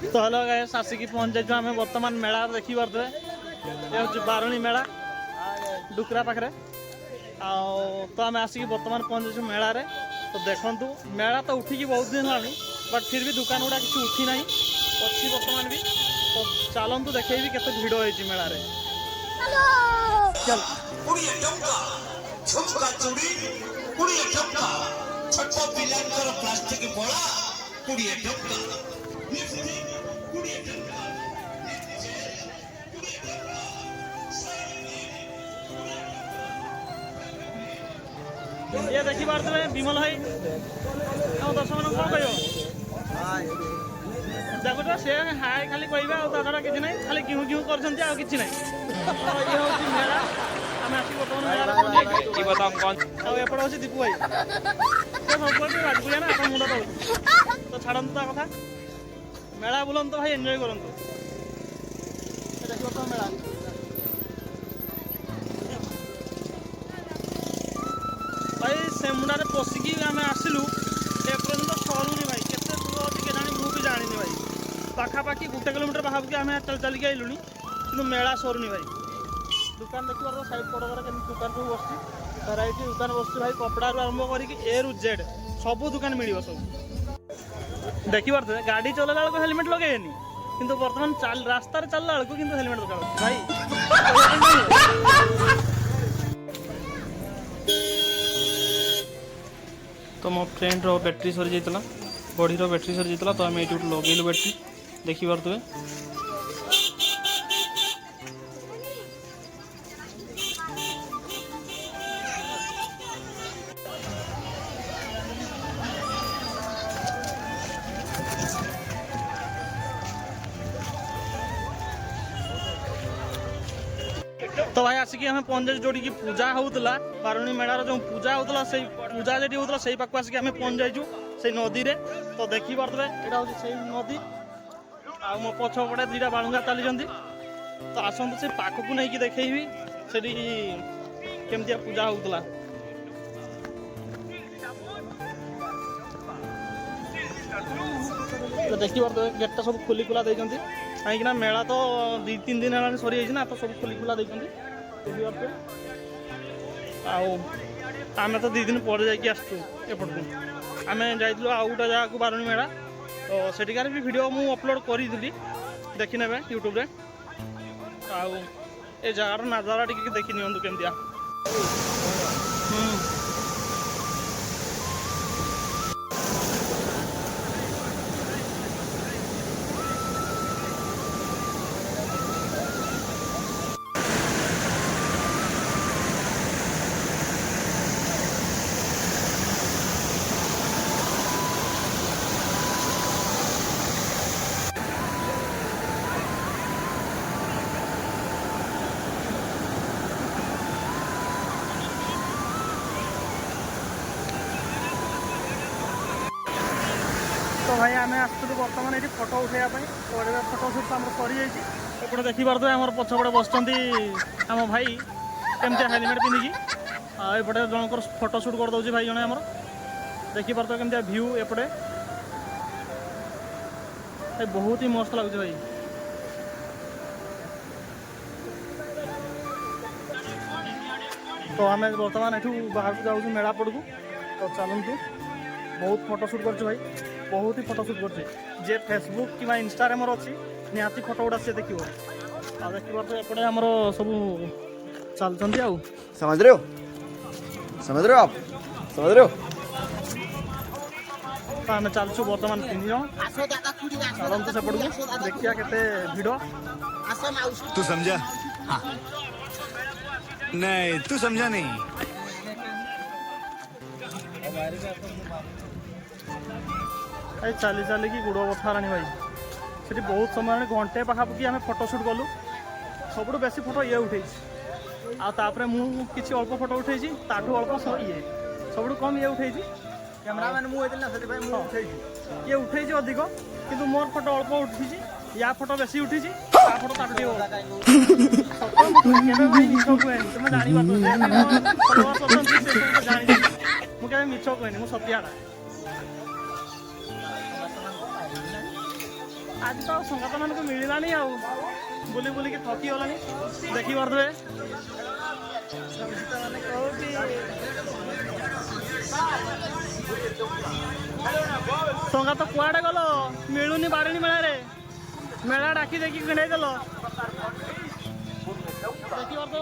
तो hello guys आसिक पहुँच जाइए आम बर्तमान मेला देखी पारे ये हूँ बारुणी मेला डुकरा पाखे तो आम आसिक बर्तमान पहुँच जाइए मेला रे तो देखु मेला तो उठिकी बहुत दिन है बट फिर भी दुकान गुड़ा किसी उठी ना अच्छी बर्तमान भी तो चलतु देखी केते भिड़ होती मेला रे चल ये देखी पारे विमल भाई आम दर्शक मान कौन कह देखो सी हाय खाली कह छड़ा कि ना खाली घिउ घिउ कर कि ना ये हूँ मेला आम आसिक बर्तमान एपटे अच्छे दीपू भाई सब राजकुलिया ना आप मुंड दौड़ तो छाड़ू ता कथा मेला बुलंत भाई एंजॉय करंतु देखो तो मेला भाई से मुंडे पशिकी आम आसलु एपर्यंत सरुनी भाई केते दूर अच्छी के जानी मुझे जानी भाई पाखापाखि 1 किलोमीटर पाखापाखि आम चल चलिक आइलुनी कि मेला सरुनी भाई दुकान देखी पार साइड पड़ोर के दुकान सब बस भैराइटी दुकान बस भाई कपड़ा आरंभ करके ए रु जेड सब दुकान मिल सब देखी पारे गाड़ी चलला बेलू हेलमेट लगेनि किंतु बर्तमान रास्तार चलला बेलू कि हेलमेट दरकार भाई तो मो फ्रेंड रो बैटरी सरी जाइए बॉडी रो बैटरी सरी जाइए तो आम ये लगेलु बैटरी देखी पारे तो भाई आसिक आम पहुँच जाए जोड़ी की पूजा होता बारुणी मेलार जो पूजा होता से पूजा जो होता से पाक आसिक आम पहुँच जाइचु से नदी रे तो देखी पारे यहाँ हूँ से नदी आ मो पछपटे दुटा बालुंगा चली तो आसतु से पाख को नहीं देखी से केमती पूजा होता तो देखी पारे गेटा सब खोली खोला देती कहीं मेला तो 2-3 दिन है सरी जाइए तो सब खोली खोला देती आम तो 2 दिन पर जाकि आसचु एपट को आम जाइलु आउ गोटे जगह को बारुणी मेला तो सेठिकार भी वीडियो मु अपलोड करी देखी ने यूट्यूब रे आउ ए जगार नजारा टी देखी नि केमतिया तो भाई आम आसलु बर्तमान ये फटो उठाइवाई तो फटो सुट आम सरी जाइए देखी पारे आम पछपटे बस आम भाई केमती हेलमेट पिंधिकी एपटे जनकर फटो सुट कर दौर भाई जड़े आम देखी पारे केमती भ्यू एपटे बहुत ही मस्त लगुच भाई तो आम बर्तमान ये बाहर को जाऊँ मेला पड़ को तो चलतु बहुत फटो सुट कर भाई बहुत ही फटो सुट कर फेसबुक कि इंस्टा मोर अच्छी निहाती फटो गुड़ा सी देखो आ देखी पारे एपटे आमर सब चलते आउ समझ रहे हो आप समझ रहे हो तो आम चलचु बर्तमान 3 जन चलतु सेपट को देखिया केते भिड़ तू समझा हाँ। नहीं तू समझा नहीं चली चल कि गुड़ बथा भाई से बहुत समय घंटे पाखापाखि आम फटो सुट कलु सब बेसी फटो ये उठे आपर मुझे अल्प फटो उठे ताठू अल्प ये सब कम ये उठे कैमरामैन मुझे ये उठे अधिक किंतु मोर फटो अल्प उठी या फटो बेसी उठी फटो ताठू तुम जानी मुझे मिछ कहनी मुझे सत्याटा आज तो संगात मानक मिललानी आउ बुली बुली के थकी गलानी देखी पारे संगात कुआडे गल मिलूनी बारिणी मेला रे मेला डाकी देखी किणाई देल देखी पारे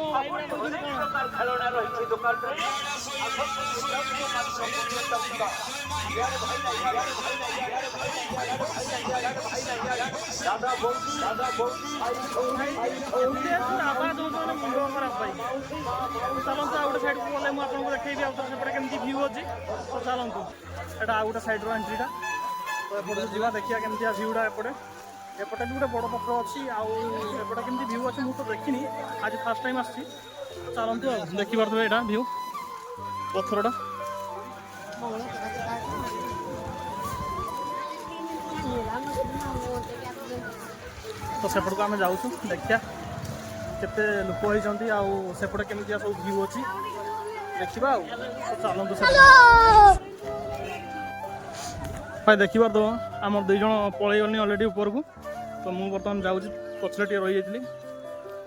आवाज मुंड खराब भाई चलतु आउ गोटे सैड को गले मुझे देखी आउटे केमती भ्यू अच्छी तो चलतु एटा आउ गोटे सैड्र एंट्रीटा तो एपटे जावा देखिए केमती भ्यूटा एपटे एपटे भी गोटे बड़ पथर अच्छी आउटे केमती भ्यू अच्छी मुझे तो देखनी आज फास्ट टाइम आसी चलतु देखी पारे यहाँ भ्यू पथरटा तो सेपट को आम जाऊँ देखिया केते लोक होती आउटे केमती सब भ्यू अच्छी देखा चलतु भाई देखी पार तो आम दुई जन पलि गलनी अलरेडी ऊपर को तो मुझे बर्तमान जाऊँ पछरे टे रही जाइली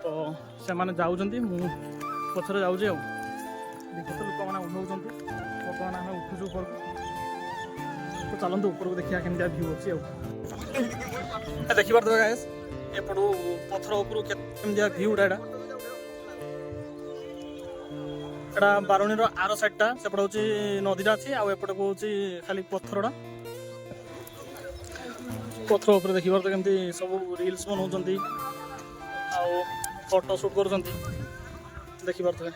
तो से मैंने जाऊँच पछरे जाऊँ देखते लोक मैंने उठाऊँ बर्तमान आम उठुचु ऊपर तो चलतु ऊपर को देखिए केमती भ्यू अच्छी देखी पारे गाइस एपटू पथर उपरू केमती भ्यूटा एटा बारुणीर आर साइडटा सेपटे हूँ नदीटा अच्छी आउटे को हूँ खाली पथरटा पथर उपर देखी पारे केमती सब रील्स बनाऊँ फोटो शूट कर देखी पारे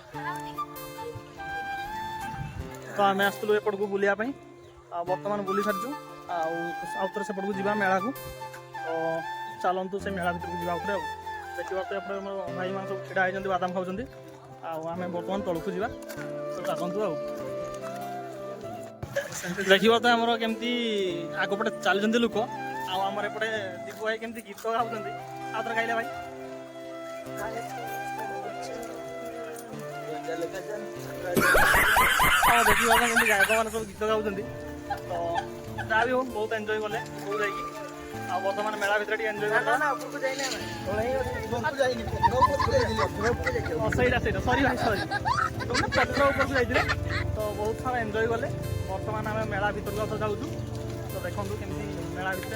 तो आम आसलु एपट को बुलायापी बर्तमान बुली सारी आउे सेपट को जावा मेला को तो चलतु से मेला भर को जावा उठे देखा तो भाई मान सब छिड़ा होती बादाम खाऊँ आम बर्तमान तलू जावा तो चलतु देखा तो आमर केमती आगपटे चलते लोक आमर एपटे दीपू भाई केमती गीत गाँव आउे गाइले भाई देखा केमती गायक मैंने सब गीत गाँव तो जहाँ भी हो बहुत एंजॉय कले बहुत जाइए बर्तमान मेला भर एंजॉय सरी भाई सरी पेट्रोल ऊपर जाइए तो बहुत सारा एंजॉय कले बर्तमान आम मेला भर को जाऊँ तो देखो केमती मेला भितर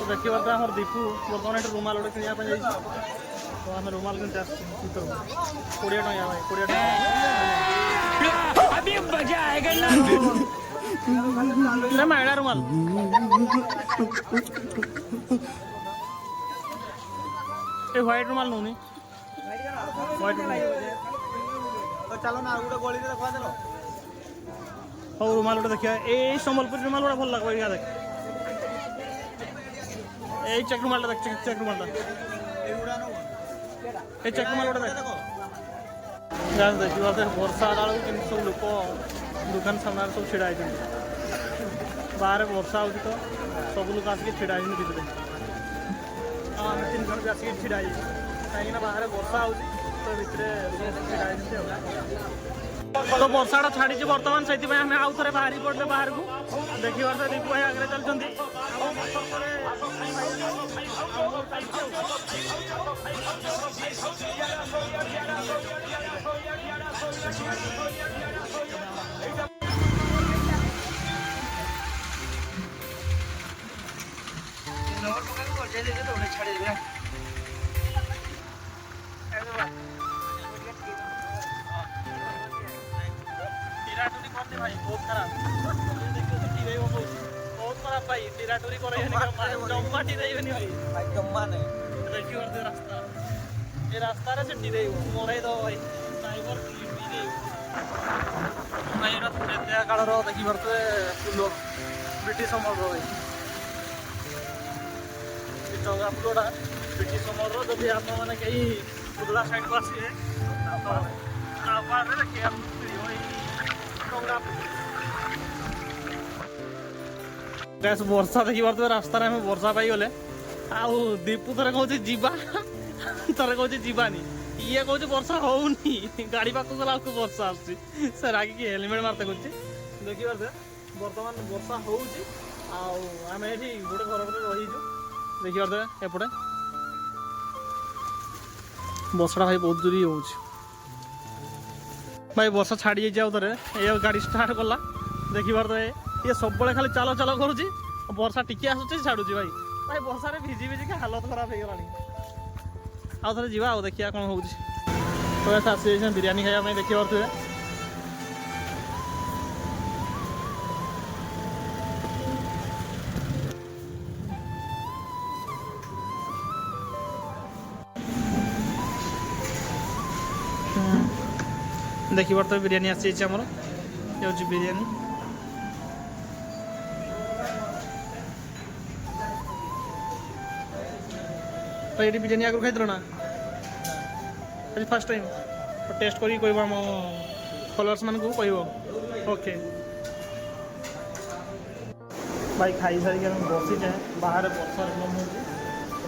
देखिए बार आम दीपू बर्तमान ये रुमाल गोटे किनापी जाइए तो आम रुमाल किनते भर 20 टका भाई 20 टका माड़ा रुमाल ये व्हाइट रुमाल नौनी व्हाइट चलो ना गोटे गली देखा देल हाँ रुमाल गोटे देखिए ये सम्बलपुरी रुमाल गोटे भल लगे देख এই চেক রুমালটা দেখ চেক রুমালটা এই চেক রুমাল ওটা দেখ গাছ দেখি পারে বর্ষা আলা কিন্তু সব লোক দোকান সামনে সব ছিড়া হয়েছেন বাহারে বর্ষা হচ্ছে তো সব লোক আসিকি ছিড়া হয়েছেন ভিতরে আমি 3 জন আসিকি ছিড়া হয়েছি কাହିଁକି ନା ବାହାରେ ବର୍ଷା ହେଉଛି ତ ଭିତରେ ছিড়ା হয়েছে तो बर्षाटा छाड़ी बर्तमान से आम आउ थे बाहरी पड़े बाहर को देखी पारे दीपू भाई आगे चलते भाई बहुत खराब बहुत खराब भाई टीराटूरी कर जम्मा टीरेबनी भाई जम्मा नहीं देखिए रास्ता ये रास्ता से टीरेब मरई दब भाई ड्राइवर भाई ये कालर देखी पारे फुल ब्रिटिश अमल भाई चौगा फुलटा ब्रिटिश अमल जब आप मैंने कहीं बुदला साइड को आसवे आवाज देखिए गैस वर्षा देखी पारे रास्तार आम वर्षा पाईगले आउ दीपू थरे कौच जीवा थरे कौच जीवानी ये कौच वर्षा होनी गाड़ी पाक गला वर्षा आसुची से रागिकी हेलमेट मारते कर देखी पारे बर्तमान वर्षा होची आम ये गोटे घर पर रहीचु देखी पारे एपटे वर्षा भाई बहुत दूरी हो भाई वर्षा छाड़ी जाए ये गाड़ी स्टार्ट कला देखी पारे ये सब खाली चाल चाल करुच्ची वर्षा टिके आसूची छाड़ुची भाई भाई वर्षा भिजी भिजिक हालत खराब हो गला आउ थे जा देखिए कौन हो आसी बिरियानी खाया देखी पारे देखी पारे बिरियानी आसी आमर ये हूँ बिरियानी भाई ये बिरियानी आगे खाई ना आज फास्ट टाइम टेस्ट करी कह आम फलोअर्स मान को कह ओके भाई खाई सारिक बसीचे बाहर वर्षा एकदम हो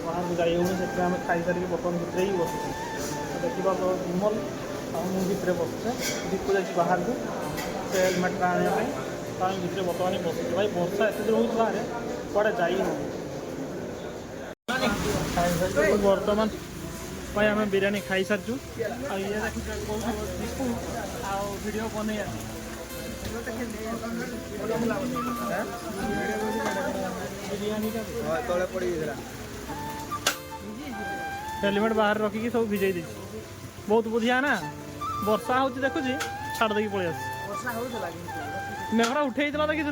बाहर को जाई होनी से आम खाई सारिक बर्तमान भितर ही बस देखा तो विमल मुझे भितर बसुचे दीपू जा बाहर को से हेलमेट आने भितर बर्तमान बस भाई वर्षा एत दूर हो बाहर कड़े जा बर्तमान भाई आम बिरियानी खाई सारचु ये दीपू आडियो बन हेलमेट बाहर रखिकी सब भिजई दे बहुत बुझिया ना वर्षा हो देखुची छाड़ देकी पलि आस मेघटा उठे देखी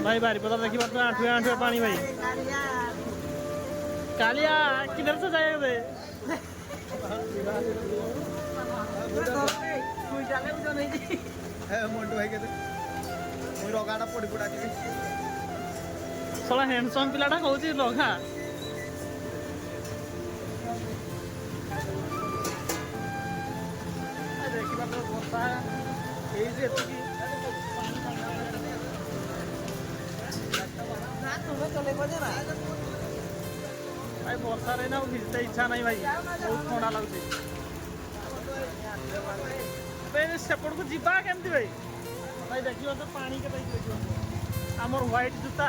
भाई बारीपदा देखी पार्थ आठुए आठुए पानी भाई कालिया किधर से जाए सला हैंडसम पिलाटा कहूँ लगा भाई वर्षा रही ना भिजते इच्छा नहीं भाई बहुत ठंडा लगुच सेपट को जीवा केमती भाई भाई देखिए तो पानी के देखिए आमर व्हाइट जूता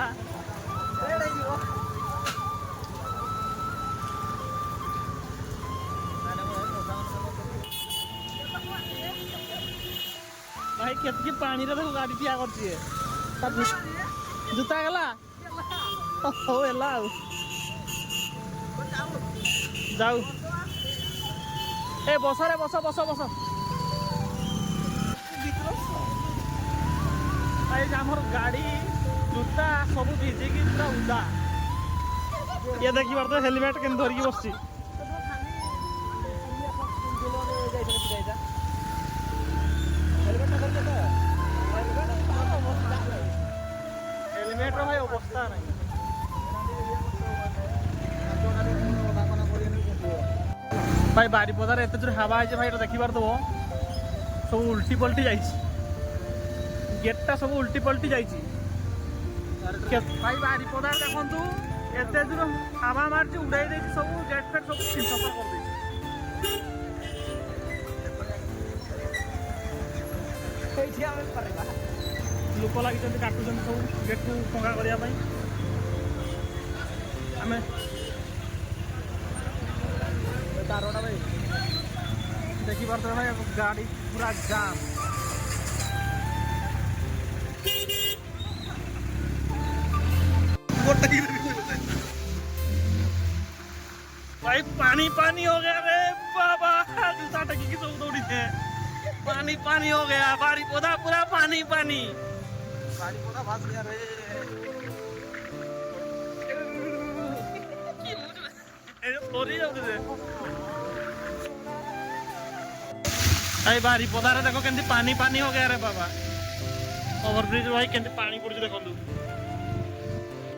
भाई केतकी पानी रे देखो गाड़ी ठिया करछि जूता गला हो एला जाऊ ए बस रे बस बस बस भाई आमर गाड़ी जूता सब भिजिकी पूरा उदा ये देखी पार तो हेलमेट के धरिकी बस हेलमेट भाई अवस्था नहीं भाई बारीपदार एत जोर हवा है भाई देखी पारदब सब उल्टी पल्टी जा गेटा सब उल्टी पल्टी जा भाई बारीपदार देखु एत जोर हवा मार्च उड़ाई दे सब गेट फेट सब सफा कर लोक लगी काटुं सब गेट को फंगा करने आम तारोटा भाई देखी पार्थ भाई गाड़ी पूरा जाम भाई पानी पानी हो गया रे बाबा जूता टकी की सब दौड़ी थे पानी पानी हो गया बाड़ी पौधा पूरा पानी पानी बाड़ी पौधा भाग गया रे बारी पदारे देखो के पानी पानी हो गया रे बाबा ओवरब्रिज भाई के पानी पड़े देखो